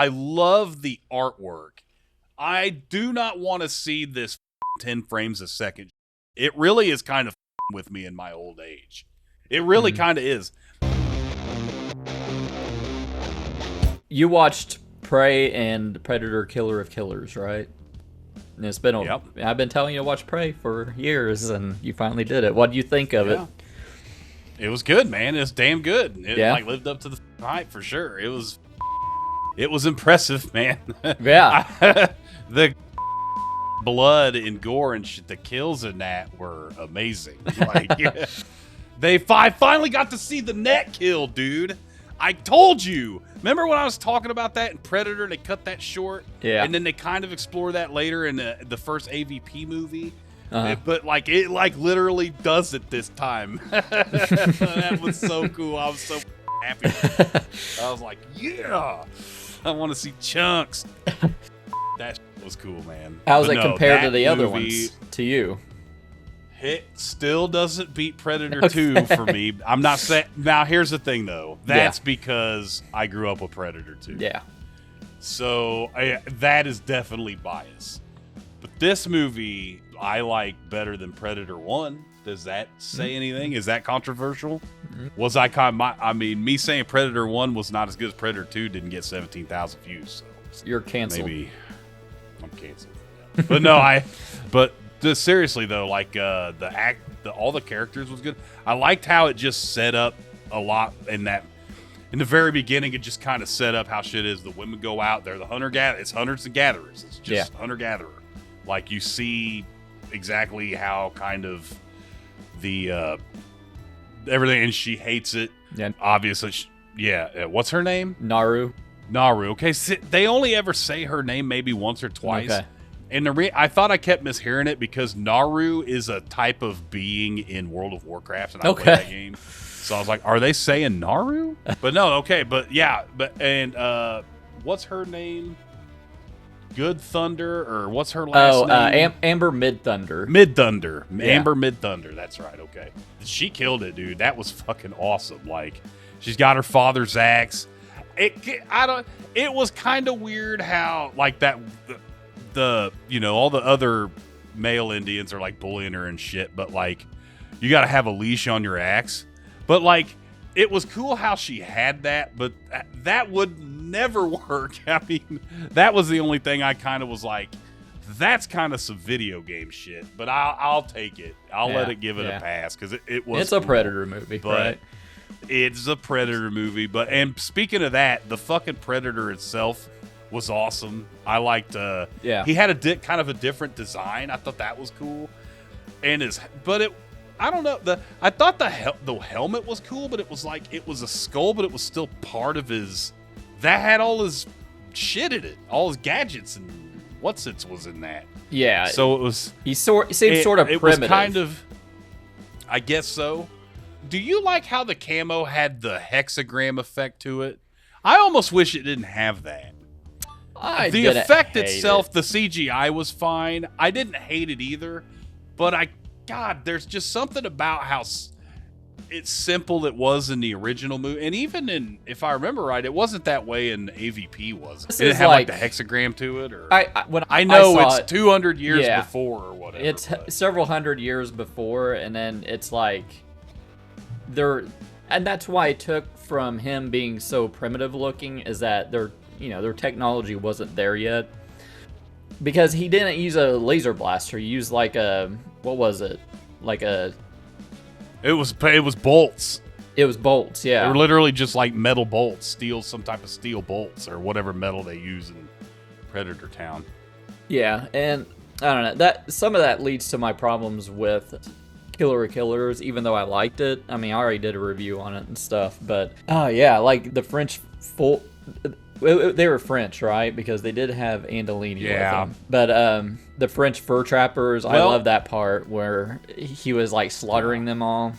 I love the artwork. I do not want to see this 10 frames a second. It really is kind of with me in my old age. It really kind of is. You watched Prey and Predator Killer of Killers, right? And it's been Yep. I've been telling you to watch Prey for years, and you finally did it. What do you think of it? It was good, man. It was damn good. It Yeah. lived up to the hype for sure. It was impressive, man. Yeah. The blood and gore and shit, the kills in that were amazing. Like, they finally got to see the neck kill, dude. I told you. Remember when I was talking about that in Predator? They cut that short, Yeah. and then they kind of explore that later in the first AVP movie. Uh-huh. But it literally does it this time. That was so cool. I was so happy. I was like, yeah, I want to see chunks. That was cool, man. How's But it no, compared to that the other movie, ones to you? It still doesn't beat Predator 2 for me. I'm not saying. Now, here's the thing, though. That's because I grew up with Predator 2. Yeah. So that is definitely bias. But this movie I like better than Predator 1. Does that say anything? Is that controversial? Was me saying Predator 1 was not as good as Predator 2 didn't get 17,000 views. So You're canceled. maybe I'm canceled. But no, seriously though, like all the characters was good. I liked how it just set up a lot in the very beginning. It just kind of set up how shit is. The women go out, they're the it's hunters and gatherers. It's just hunter gatherer. Like you see exactly how kind of the everything, and she hates it. Yeah. Obviously, what's her name? Naru. Okay, they only ever say her name maybe once or twice. Okay. And I thought I kept mishearing it because Naru is a type of being in World of Warcraft, and I played that game. So I was like, are they saying Naru? But no, okay, what's her name? Good Thunder, or what's her last name? Amber Midthunder. Midthunder. Yeah. Amber Midthunder, that's right, okay. She killed it, dude. That was fucking awesome. Like, she's got her father's axe. It was kind of weird how, like, that all the other male Indians are like bullying her and shit, but like you got to have a leash on your axe. But like it was cool how she had that, but that would never work. I mean, that was the only thing I kind of was like, that's kind of some video game shit. But I'll take it. I'll let it give it a pass because it was. It's a Predator movie, right? It's a Predator movie, and speaking of that, the fucking Predator itself was awesome. I liked. He had kind of a different design. I thought that was cool, I don't know. I thought the helmet was cool, but it was like it was a skull, but it was still part of his. That had all his shit in it, all his gadgets and what's-its was in that. Yeah. So it was. He seemed sort of primitive. It was kind of. I guess so. Do you like how the camo had the hexagram effect to it? I almost wish it didn't have that. The effect itself, the CGI was fine. I didn't hate it either, but there's just something about how it's simple it was in the original movie, and even if I remember right, it wasn't that way in AVP. Was it? It didn't have like the hexagram to it, or I know it's 200 years before or whatever. It's several hundred years before, and then it's like and that's why it took from him being so primitive looking is that their technology wasn't there yet, because he didn't use a laser blaster. He used like what was it? It was bolts. It was bolts, yeah. They were literally just like metal bolts, some type of steel bolts or whatever metal they use in Predator Town. Yeah, and I don't know. Some of that leads to my problems with Killer of Killers, even though I liked it. I mean, I already did a review on it and stuff, but like the French they were French, right? Because they did have Andolini with them. But the French fur trappers, I love that part where he was like slaughtering them all.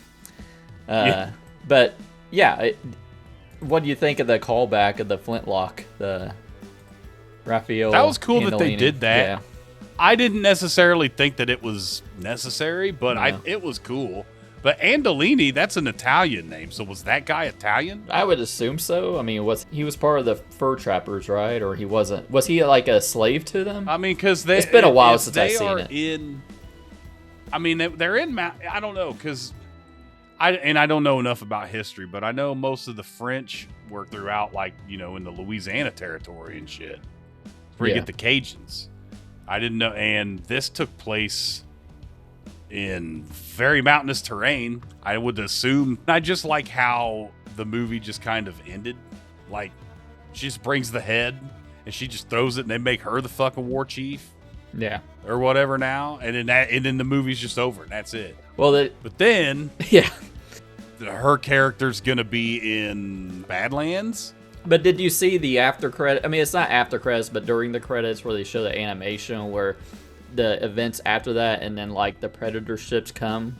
But what do you think of the callback of the Flintlock, the Raphael? That was cool Andolini. that they did that. Yeah. I didn't necessarily think that it was necessary, but it was cool. But Andolini, that's an Italian name. So was that guy Italian? I would assume so. I mean, he was part of the fur trappers, right? Or he wasn't? Was he like a slave to them? I mean, because it's been a while since I've seen it. I mean, they're in. I don't know, because I don't know enough about history, but I know most of the French were throughout, like, you know, in the Louisiana territory and shit. Where you get the Cajuns. I didn't know, and this took place in very mountainous terrain. I would assume. I just like how the movie just kind of ended. Like, she just brings the head and she just throws it, and they make her the fucking war chief. Yeah. Or whatever now, and then the movie's just over, and that's it. Well, but then, yeah, her character's gonna be in Badlands. But did you see the after credit? I mean, it's not after credits, but during the credits where they show the animation where the events after that, and then like the Predator ships come.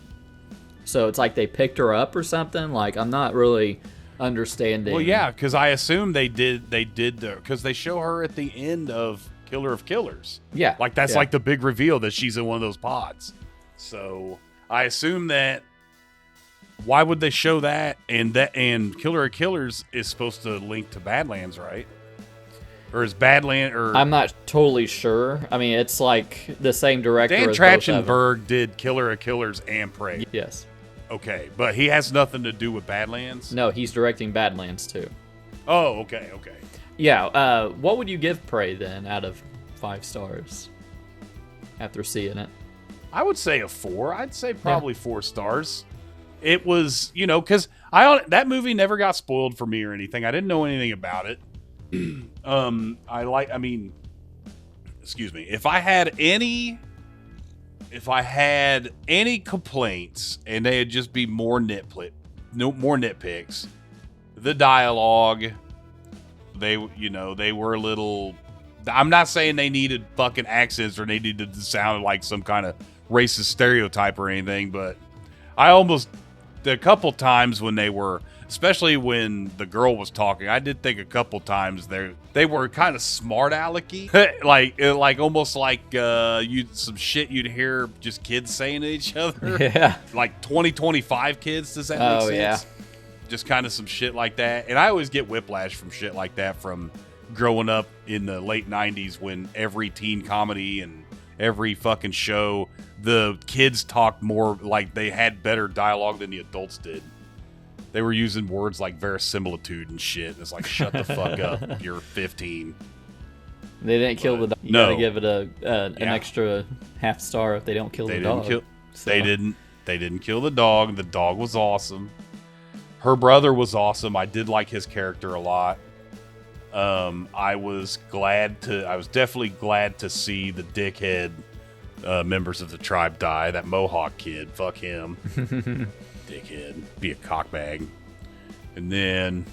So it's like they picked her up or something. Like, I'm not really understanding. Well, yeah, because I assume they did because they show her at the end of Killer of Killers. Yeah, like that's like the big reveal that she's in one of those pods. So I assume that. Why would they show that? And Killer of Killers is supposed to link to Badlands, right? Or is Badlands? Or I'm not totally sure. I mean, it's like the same director. Dan as Trachtenberg did Killer of Killers and Prey. Yes. Okay, but he has nothing to do with Badlands? No, he's directing Badlands too. Oh, okay. Yeah, what would you give Prey then out of 5 stars after seeing it? I would say a 4. I'd say probably 4 stars. It was, you know, because that movie never got spoiled for me or anything. I didn't know anything about it. Excuse me. If I had any complaints, and they'd just be more nitpicks, the dialogue, they were a little. I'm not saying they needed fucking accents or they needed to sound like some kind of racist stereotype or anything, but a couple times when they were, especially when the girl was talking, I did think a couple times they were kind of smart alecky, like almost like some shit you'd hear just kids saying to each other. Yeah, like 2025 kids. Does that make sense? Yeah, just kind of some shit like that. And I always get whiplash from shit like that from growing up in the late 90s when every teen comedy and every fucking show, the kids talked more, like they had better dialogue than the adults did. They were using words like verisimilitude and shit. It's like, shut the fuck up. You're 15. They didn't kill the dog. You gotta give it an extra half star if they don't kill the dog. They didn't kill the dog. The dog was awesome. Her brother was awesome. I did like his character a lot. I was definitely glad to see the dickhead members of the tribe die. That Mohawk kid, fuck him. Dickhead, be a cockbag. And then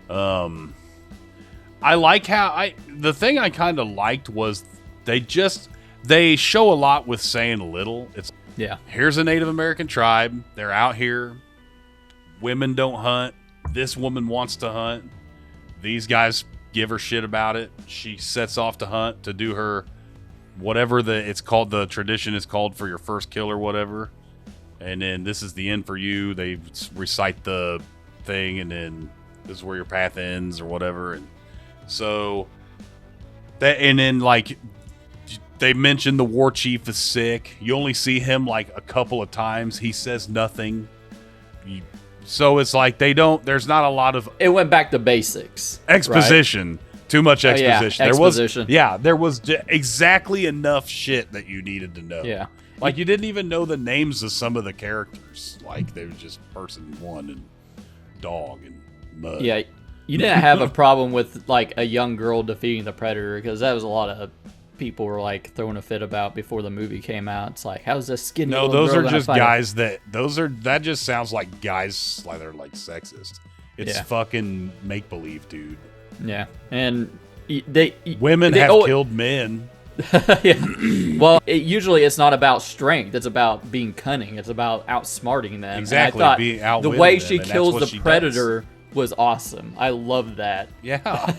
I like how the thing I kind of liked was they show a lot with saying little. It's here's a Native American tribe, they're out here, women don't hunt, this woman wants to hunt, these guys give her shit about it, she sets off to hunt to do her whatever the tradition is called for your first kill or whatever. And then this is the end for you. They recite the thing, and then this is where your path ends or whatever. And so and then like they mentioned the war chief is sick. You only see him like a couple of times. He says nothing. So it's like there's not a lot of. It went back to basics. Exposition. Right? Too much exposition. Exposition. There was exactly enough shit that you needed to know. Yeah. Like, you didn't even know the names of some of the characters. Like, there was just person 1 and dog and mud. Yeah, you didn't have a problem with, like, a young girl defeating the Predator, because that was a lot of people were, like, throwing a fit about before the movie came out. It's like, how's this skinny little girl are just guys that just sounds like guys that are, like, sexist. It's fucking make-believe, dude. Yeah, and women have killed men. Yeah. Well, usually it's not about strength. It's about being cunning. It's about outsmarting them. Exactly. And I thought the way she kills the Predator was awesome. I love that. Yeah.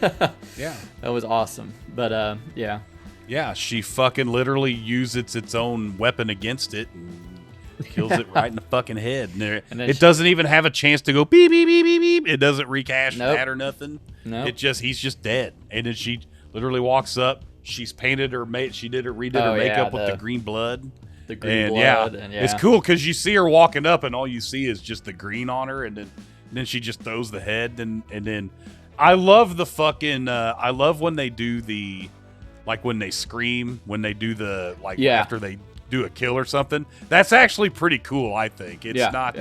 Yeah. That was awesome. But, yeah. Yeah, she fucking literally uses its own weapon against it. And Kills it right in the fucking head. And then it doesn't even have a chance to go beep, beep, beep, beep, beep. It doesn't recash that or nothing. Nope. He's just dead. And then she literally walks up. She's painted her redid her makeup with the green blood. The green blood. And it's cool because you see her walking up and all you see is just the green on her. And then she just throws the head. And then I love the fucking, I love when they do the, like when they scream, when they do the, like after they do a kill or something. That's actually pretty cool, I think. It's not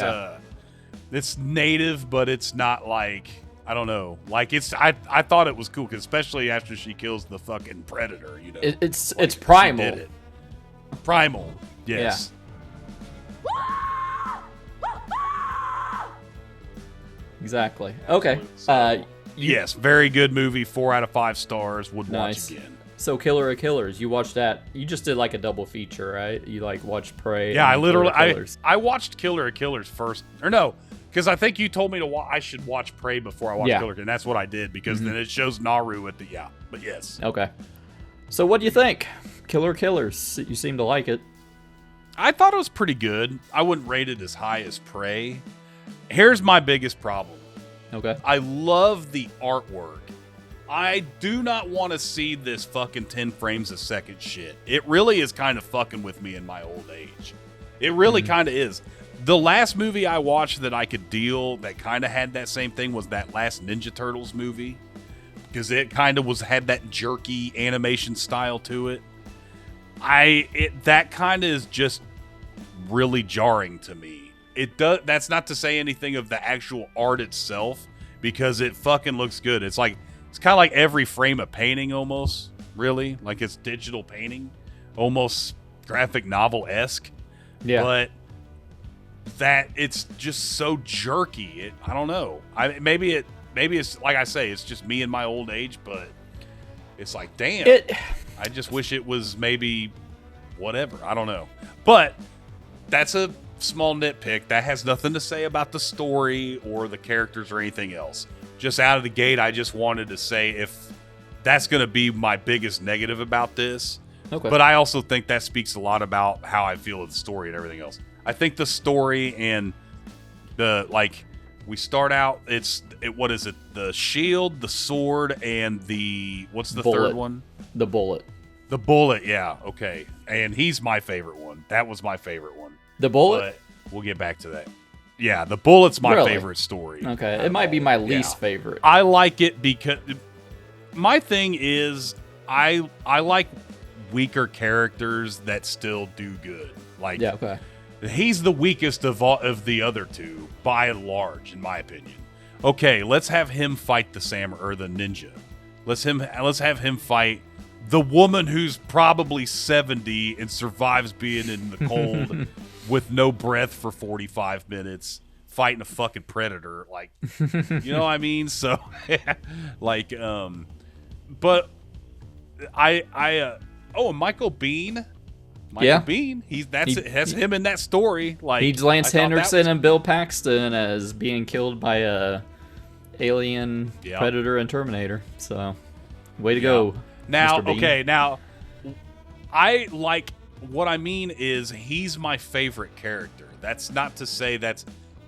it's native, but it's not like, I don't know, like I thought it was cool, cause especially after she kills the fucking predator, you know. It's primal. She did it. Primal, yes. Exactly. Okay. Yes, very good movie. 4 out of 5 stars. Would watch again. So Killer of Killers, you watched that. You just did like a double feature, right? You like watched Prey. Yeah, I watched Killer of Killers first. Or no, because I think you told me I should watch Prey before I watch Killer, and that's what I did, because then it shows Naru at the but yes. Okay. So what do you think? Killer of Killers. You seem to like it. I thought it was pretty good. I wouldn't rate it as high as Prey. Here's my biggest problem. Okay. I love the artwork. I do not want to see this fucking 10 frames a second shit. It really is kind of fucking with me in my old age. It really kind of is. The last movie I watched that I could deal that kind of had that same thing was that last Ninja Turtles movie, because it kind of had that jerky animation style to it. That kind of is just really jarring to me. That's not to say anything of the actual art itself, because it fucking looks good. It's kind of like every frame of painting almost, really. Like it's digital painting, almost graphic novel-esque. Yeah. But that it's just so jerky. I don't know. Maybe it's like I say, it's just me in my old age, but it's like, damn. I just wish it was maybe whatever. I don't know. But that's a small nitpick. That has nothing to say about the story or the characters or anything else. Just out of the gate, I just wanted to say if that's going to be my biggest negative about this. Okay. But I also think that speaks a lot about how I feel of the story and everything else. I think the story and we start out, what is it? The shield, the sword, and what's the bullet. Third one? The bullet. The bullet, yeah, okay. And he's my favorite one. That was my favorite one. The bullet? But we'll get back to that. Yeah, the bullet's my favorite story. Okay, it might be my least favorite. I like it because my thing is I like weaker characters that still do good. Like, okay. He's the weakest of the other two by and large, in my opinion. Okay, let's have him fight the the ninja. Let's have him fight the woman who's probably 70 and survives being in the cold with no breath for 45 minutes, fighting a fucking predator. Like, you know what I mean? So, like, but Michael Biehn. Biehn. That's him in that story. Like, he's Lance Henriksen and Bill Paxton as being killed by a alien predator and Terminator. So, way to go. Now, Mr. Bean. okay, now I like what I mean is he's my favorite character. That's not to say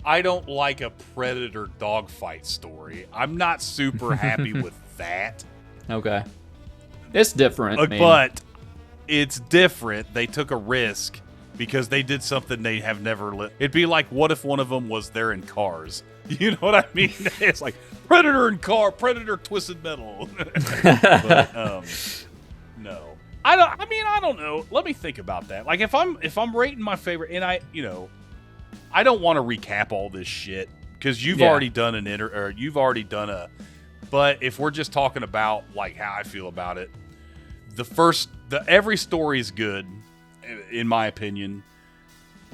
I don't like a predator dogfight story. I'm not super happy with that. Okay. It's different, but it's different. They took a risk because they did something they have never It'd be like, what if one of them was there in Cars? You know what I mean? It's like Predator in car, Predator twisted metal. But, no. I don't know. Let me think about that. Like if I'm rating my favorite, and I don't want to recap all this shit because you've already done but if we're just talking about like how I feel about it, every story is good, in my opinion.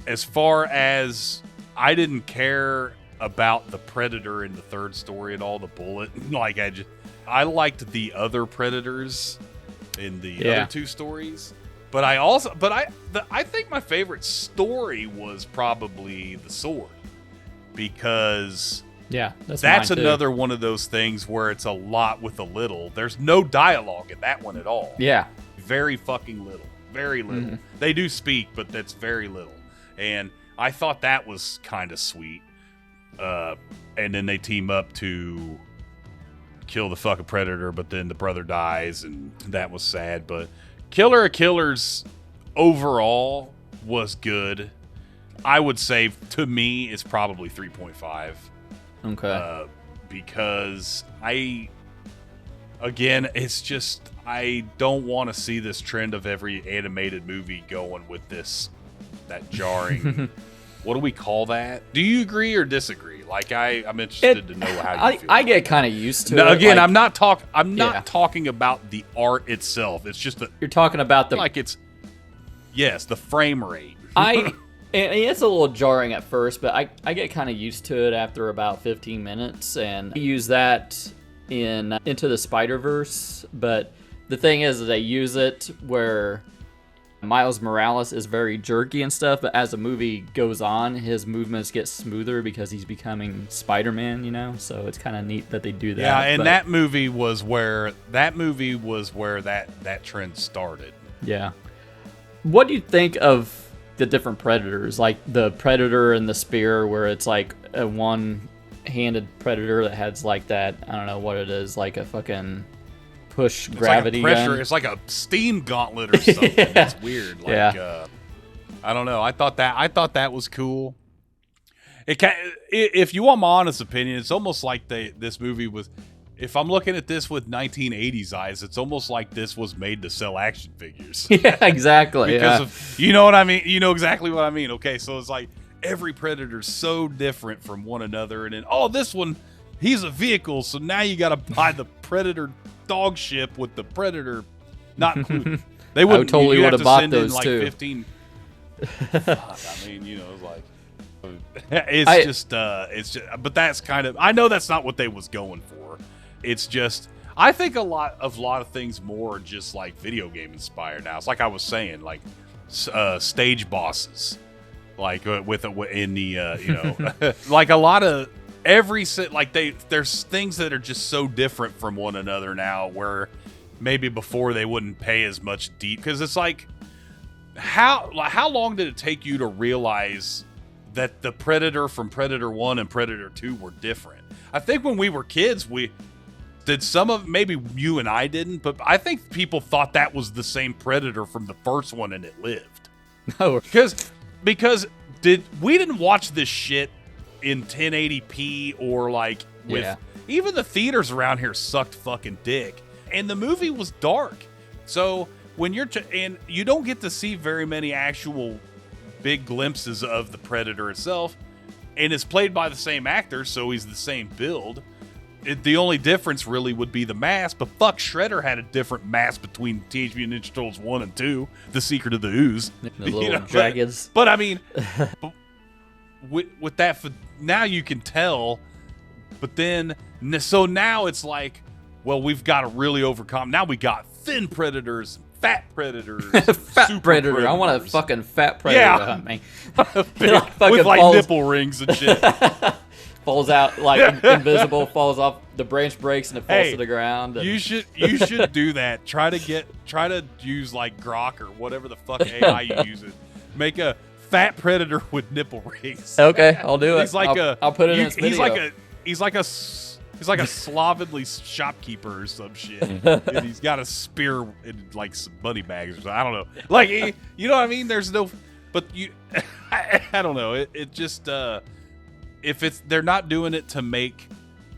As far as I didn't care about the predator in the third story at all, the bullet. Like I liked the other predators in the other two stories. But I think my favorite story was probably the sword, because that's another one of those things where it's a lot with a little. There's no dialogue in that one at all. Yeah. Very fucking little. Very little. They do speak, but that's very little. And I thought that was kind of sweet. And then they team up to kill the fucking predator, but then the brother dies, and that was sad. But Killer of Killers overall was good. I would say, to me, it's probably 3.5. Okay. Because it's just, I don't want to see this trend of every animated movie going with that jarring. What do we call that? Do you agree or disagree? Like, I'm interested to know how you feel. I get kind of used to it. Again, like, I'm not talking about the art itself. It's just that you're talking about the the frame rate. And it's a little jarring at first, but I get kind of used to it after about 15 minutes, and I use that in Into the Spider-Verse. But the thing is, they use it where Miles Morales is very jerky and stuff, but as the movie goes on, his movements get smoother because he's becoming Spider-Man, you know? So it's kind of neat that they do that. Yeah, and that movie was where that trend started. Yeah. What do you think of the different predators, like the predator and the spear, where it's like a one-handed predator that has like that, I don't know what it is, like a fucking push gravity gun. It's like a steam gauntlet or something. Yeah. It's weird. Like, I don't know. I thought that was cool. If you want my honest opinion, it's almost like this movie was. If I'm looking at this with 1980s eyes, it's almost like this was made to sell action figures. Yeah, exactly. Because of, you know what I mean? You know exactly what I mean. Okay, so it's like every Predator's so different from one another. And then, this one, he's a vehicle, so now you got to buy the Predator dog ship with the Predator not included. They would totally would have bought those, like too. 15. I mean, it's like... It's just, but that's kind of, I know that's not what they was going for. It's just, I think a lot of things more are just like video game inspired now. It's like I was saying, like stage bosses, like in the like a lot of there's things that are just so different from one another now, where maybe before they wouldn't pay as much deep, because it's like how long did it take you to realize that the Predator from Predator 1 and Predator 2 were different? I think when we were kids, maybe you and I didn't, but I think people thought that was the same Predator from the first one and it lived. No. Because we didn't watch this shit in 1080p or like with even the theaters around here sucked fucking dick. And the movie was dark. So when and you don't get to see very many actual big glimpses of the Predator itself, and it's played by the same actor, so he's the same build. The only difference really would be the mask, but fuck, Shredder had a different mask between Teenage Mutant Ninja Turtles 1 and 2, The Secret of the Ooze. The little dragons. But I mean, with that, now you can tell, but then, so now it's like, well, we've got to really overcome. Now we got thin predators, fat predators, fat predator. I want a fucking fat predator to hunt me. With like nipple rings and shit. Falls out like invisible, falls off, the branch breaks and it falls to the ground. And... You should do that. Try to use like Grok or whatever the fuck AI you use it. Make a fat predator with nipple rings. Okay, I'll do it. He's like I'll put it in this video. He's like a slovenly shopkeeper or some shit. And he's got a spear and like some money bags or something. I don't know. Like, you know what I mean? There's no, but I don't know. It just, if they're not doing it to make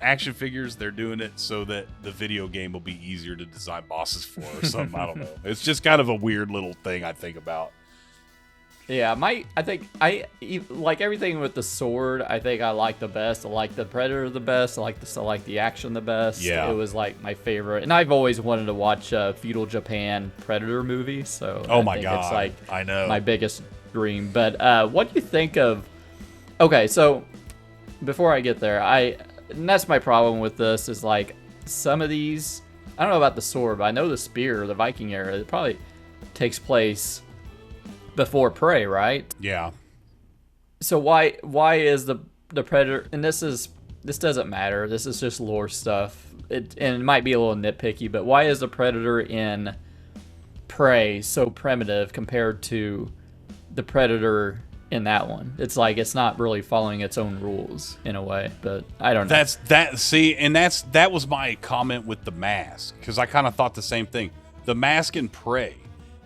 action figures, they're doing it so that the video game will be easier to design bosses for or something. I don't know. It's just kind of a weird little thing I think about. Yeah, I think I like everything with the sword. I think I like the best. I like the Predator the best. I like the action the best. Yeah, it was like my favorite. And I've always wanted to watch feudal Japan Predator movie. So my god, it's like I know my biggest dream. But what do you think of? Okay, so before I get there, and that's my problem with this is like some of these. I don't know about the sword, but I know the spear, the Viking era. It probably takes place before Prey, right? Yeah. So why is the Predator, and this doesn't matter, this is just lore stuff, and it might be a little nitpicky, but why is the Predator in Prey so primitive compared to the Predator in that one. It's like it's not really following its own rules in a way, but I don't know. That was my comment with the mask, because I kind of thought the same thing. The mask in Prey,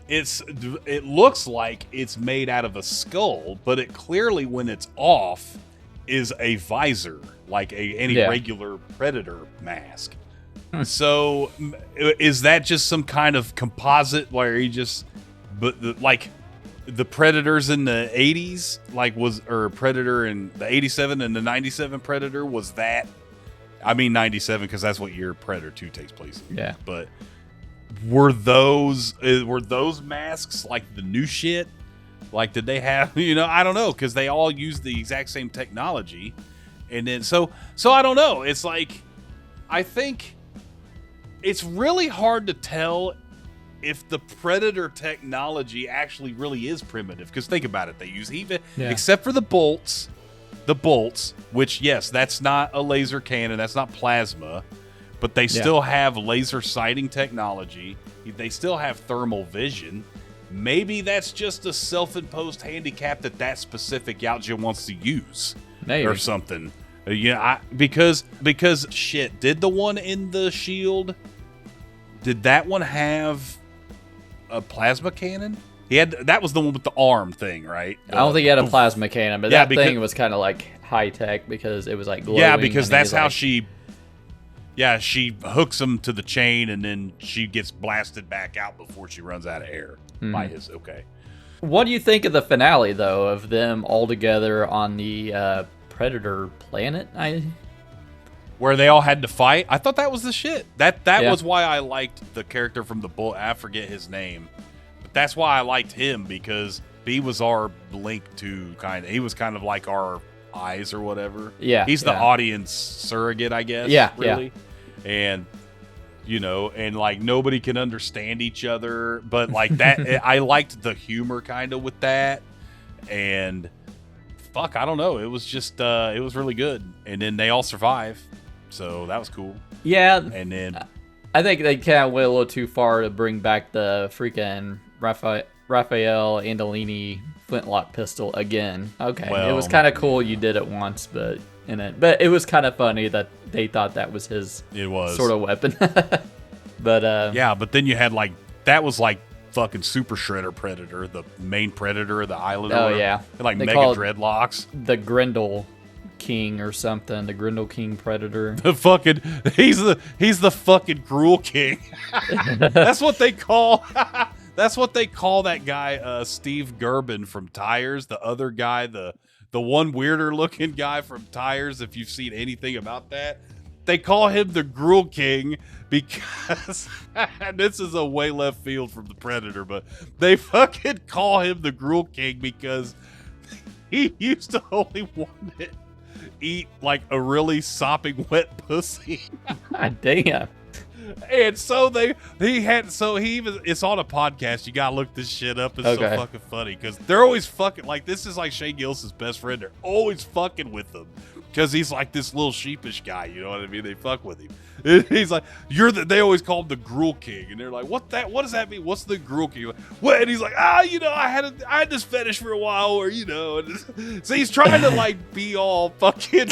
it looks like it's made out of a skull, but it clearly, when it's off, is a visor, like any regular Predator mask. So is that just some kind of composite where like the Predators in the 80s, or Predator in the 87 and the 97 Predator, was that? I mean 97 because that's what year Predator 2 takes place in. Yeah. But were those masks like the new shit? Like, did they have, I don't know, because they all use the exact same technology. And then so I don't know. It's like, I think it's really hard to tell if the Predator technology actually really is primitive. Because think about it, they use except for the bolts, which, yes, that's not a laser cannon, that's not plasma, but they still have laser sighting technology. They still have thermal vision. Maybe that's just a self-imposed handicap that specific Yautja wants to use. Maybe. Or something. Because shit, did the one in the Shield, did that one have a plasma cannon? That was the one with the arm thing, right? I don't think he had a plasma cannon, but that thing was kind of like high tech because it was like glowing. Yeah, because that's how she hooks him to the chain and then she gets blasted back out before she runs out of air. By his What do you think of the finale, though, of them all together on the Predator planet? Where they all had to fight? I thought that was the shit. That was why I liked the character from the book. I forget his name. But that's why I liked him, because he was our link to he was kind of like our eyes or whatever. Yeah. He's the audience surrogate, I guess. Yeah. Really. Yeah. And and like nobody can understand each other, but like that, I liked the humor kind of with that. And fuck, I don't know. It was just, it was really good. And then they all survive. So that was cool. Yeah. And then I think they kind of went a little too far to bring back the freaking Raphael Andolini Flintlock pistol again. Okay. Well, it was kind of cool you did it once, but it was kind of funny that they thought that was his sort of weapon. But but then you had that was like fucking Super Shredder Predator, the main Predator of the island. Oh yeah, like they mega dreadlocks. The Grendel King or something. The Grendel King Predator. The fucking he's the fucking Gruel King. That's what they call. That's what they call that guy, Steve Gerben from Tires. The other guy, the one weirder looking guy from Tires. If you've seen anything about that, they call him the Gruel King because and this is a way left field from the Predator, but they fucking call him the Gruel King because he used to only want to eat like a really sopping wet pussy. God damn. And so it's on a podcast. You gotta look this shit up. It's so fucking funny because they're always fucking this is like Shane Gillis's best friend. They're always fucking with him because he's like this little sheepish guy. You know what I mean? They fuck with him. He's like, they always call him the Gruel King, and they're like, what does that mean? What's the Gruel King? What? And he's like, I had this fetish for a while, or so he's trying to be all fucking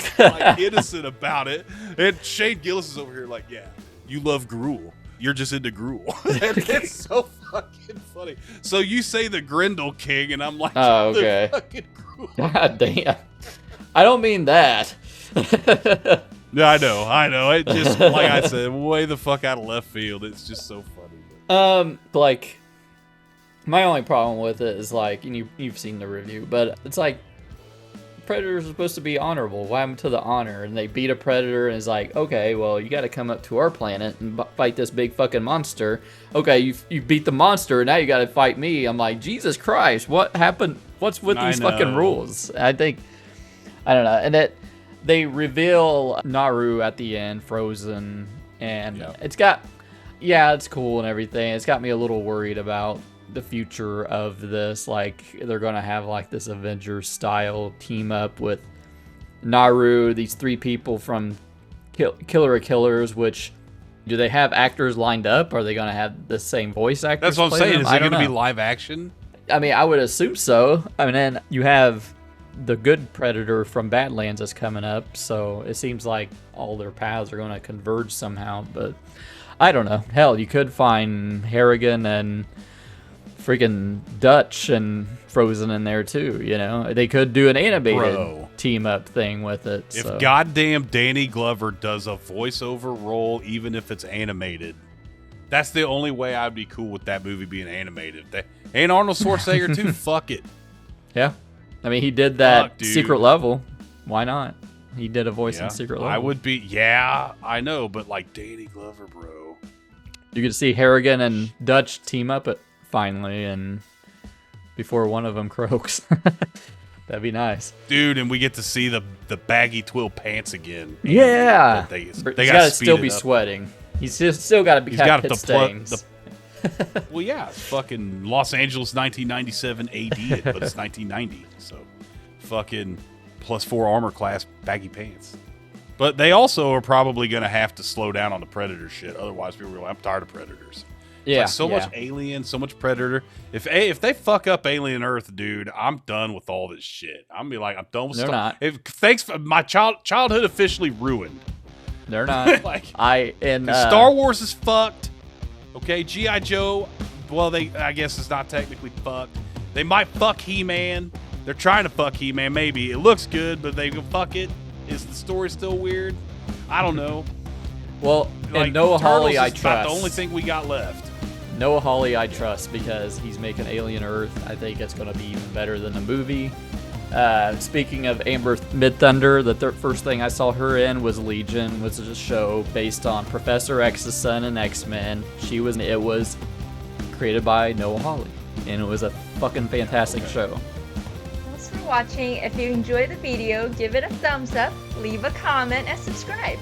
innocent about it. And Shane Gillis is over here like, yeah. You love gruel. You're just into gruel. And it's so fucking funny. So you say the Grendel King, and I'm like, oh, okay. The fucking gruel. God damn. I don't mean that. Yeah, I know. It just, like I said, way the fuck out of left field. It's just so funny. My only problem with it is and you've seen the review, but it's Predators are supposed to be honorable. What happened to the honor? And they beat a predator, and it's like, okay, well, you got to come up to our planet and fight this big fucking monster. Okay, you beat the monster, and now you got to fight me. I'm like, Jesus Christ, what happened? What's with these fucking rules? I don't know. And that they reveal Naru at the end, frozen, and it's cool and everything. It's got me a little worried about the future of this. They're gonna have this Avengers style team up with Naru, these three people from Killer of Killers, which do they have actors lined up? Are they gonna have the same voice actors? That's what I'm saying. Is it gonna be live action? I mean, I would assume so. I mean, then you have the good Predator from Badlands is coming up, so it seems like all their paths are going to converge somehow. But I don't know. Hell, you could find Harrigan and freaking Dutch and Frozen in there too. You know, they could do an animated team up thing with it. If goddamn Danny Glover does a voiceover role, even if it's animated, that's the only way I'd be cool with that movie being animated. And Arnold Schwarzenegger too. Fuck it. Yeah. I mean, he did that Secret Level. Why not? He did a voice in Secret Level. I would be. Yeah, I know, but like Danny Glover, bro. You could see Harrigan and Dutch team up finally, and before one of them croaks. That'd be nice, dude. And we get to see the baggy twill pants again. Yeah, he's got to still be sweating. He's still got to be. He's got pit stains. Well, yeah, it's fucking Los Angeles 1997 AD, but it's 1990, so fucking +4 armor class baggy pants. But they also are probably going to have to slow down on the Predator shit. Otherwise, people are like, I'm tired of Predators. Yeah, like so much Alien, so much Predator. If they fuck up Alien Earth, dude, I'm done with all this shit. I'm be like, I'm done with stuff. Thanks for my childhood officially ruined. They're not. Like Star Wars is fucked. Okay, G.I. Joe, well, I guess it's not technically fucked. They might fuck He-Man. They're trying to fuck He-Man, maybe. It looks good, but they go fuck it. Is the story still weird? I don't know. Well, like, and Noah Hawley, I trust. About the only thing we got left. Noah Hawley, I trust, because he's making Alien Earth. I think it's going to be even better than the movie. Speaking of Amber Midthunder, the first thing I saw her in was Legion, which is a show based on Professor X's son and X-Men. It was created by Noah Hawley, and it was a fucking fantastic show. Thanks for watching. If you enjoyed the video, give it a thumbs up, leave a comment, and subscribe.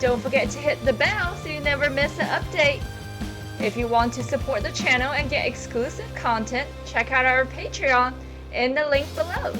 Don't forget to hit the bell so you never miss an update. If you want to support the channel and get exclusive content, check out our Patreon in the link below.